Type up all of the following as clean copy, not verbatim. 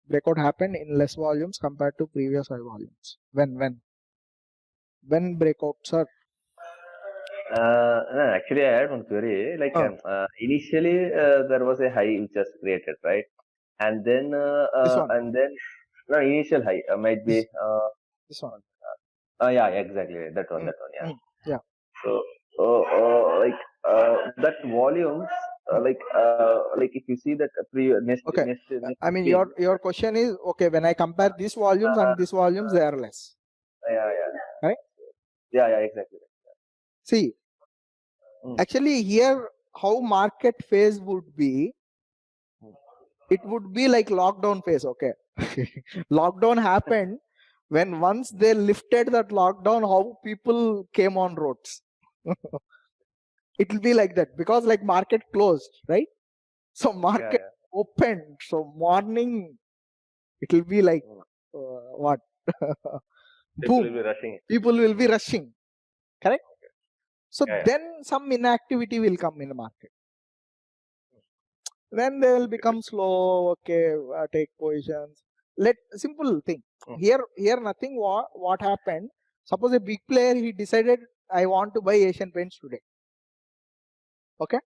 breakout happened in less volumes compared to previous high volumes? When breakout, sir? No, actually, I had one query. Like initially, there was a high which was created, right? And then, This one, no, initial high might be. this one. Yeah, exactly. That one, Mm, yeah. yeah. So, like that volumes, like if you see that Okay. next I mean, swing. your question is, okay, when I compare these volumes and these volumes, they are less. Yeah, yeah. Right? Yeah, exactly. See, actually here, how market phase would be, it would be like lockdown phase, okay? Lockdown happened when once they lifted that lockdown, how people came on roads. It will be like that because like market closed, right? So market opened. So morning, it will be like what? People Boom. will be rushing. People will be rushing. Correct? So Yeah, yeah. then some inactivity will come in the market. Then they will become slow. Okay, take positions. Simple thing. Here nothing. What happened? Suppose a big player, he decided, I want to buy Asian Paints today. Okay.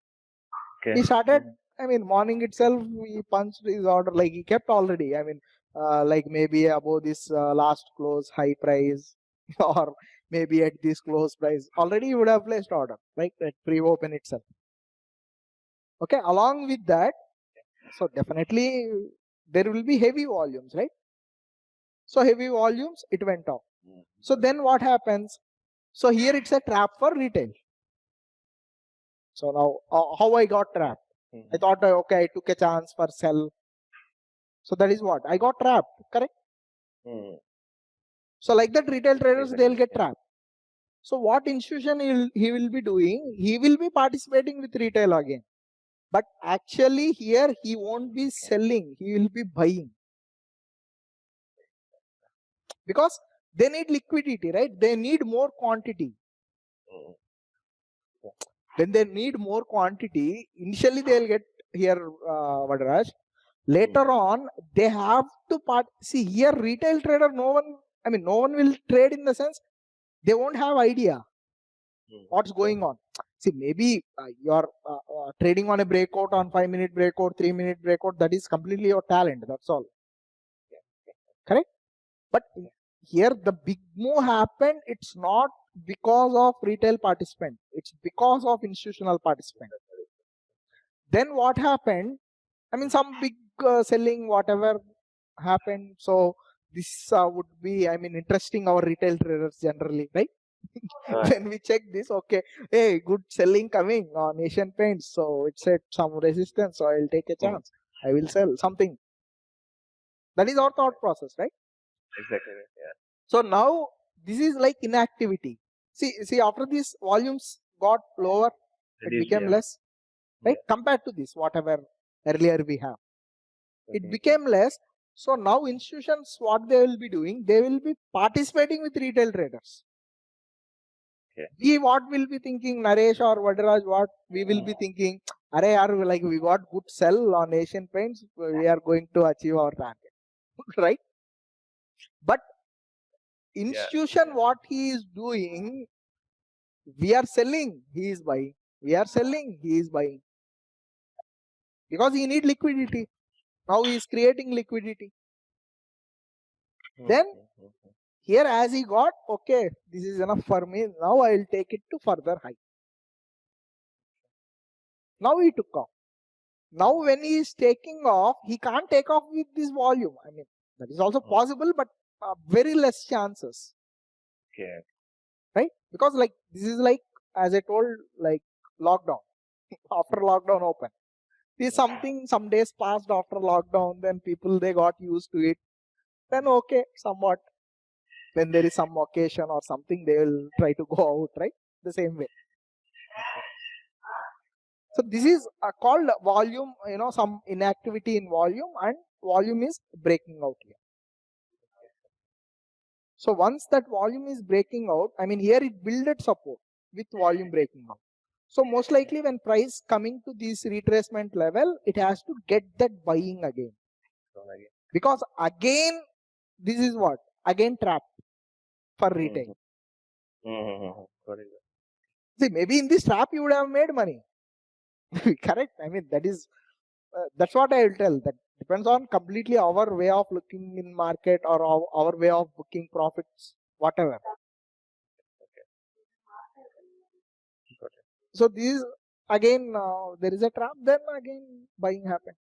He started. I mean, morning itself, he punched his order, like he kept already. I mean, like maybe above this last close high price, or maybe at this close price. Already he would have placed order, right? At pre-open itself. Okay. Along with that, so definitely there will be heavy volumes, right? So heavy volumes, it went off. So then what happens? So here it's a trap for retail. So now how I got trapped? I thought, okay, I took a chance for sell. So that is what I got trapped, correct? So like that, retail traders, they'll get trapped. So what institution he will be doing? He will be participating with retail again. But actually here he won't be selling. He will be buying. Because they need liquidity, right? They need more quantity. When they need more quantity, initially they'll get here, Vadraj. Later on, they have to see here retail trader, no one will trade in the sense they won't have idea what's going on. See, maybe you're trading on a breakout, on 5-minute breakout, 3-minute breakout, that is completely your talent, that's all. Correct? But here the big move happened, it's not because of retail participant, it's because of institutional participant. Then what happened? I mean, some big selling, whatever happened. So this would be, I mean, interesting our retail traders generally, right? When we check this, okay, hey, good selling coming on Asian Paints. So it set some resistance. So I'll take a chance. I will sell something. That is our thought process, right? Exactly. Yeah. So now this is like inactivity. See, after these volumes got lower, it became less, right? Compared to this, whatever earlier we have, it became less. So now institutions, what they will be doing, they will be participating with retail traders. We what will be thinking, Naresh or Vadraj, what we will be thinking, like we got good sell on Asian Paints, we are going to achieve our target, right? But institution, what he is doing, we are selling, he is buying. We are selling, he is buying. Because he need liquidity. Now he is creating liquidity. Then here as he got, okay, this is enough for me. Now I will take it to further high. Now he took off. Now when he is taking off, he can't take off with this volume. I mean, that is also possible, but very less chances. Okay. Right? Because like this is like, as I told, like lockdown. After lockdown open. This something, some days passed after lockdown, then people, they got used to it. Then okay, somewhat. When there is some occasion or something, they will try to go out, right? The same way. So this is called volume, some inactivity in volume, and volume is breaking out here. So once that volume is breaking out, I mean here it builded support with volume breaking out. So most likely when price coming to this retracement level, it has to get that buying again. Because again, this is what? Again trap for retail. Got it. See, maybe in this trap you would have made money. Correct? I mean, that's what I will tell. That depends on completely our way of looking in market or our way of booking profits, whatever. Got it. So this again, there is a trap. Then again, buying happens.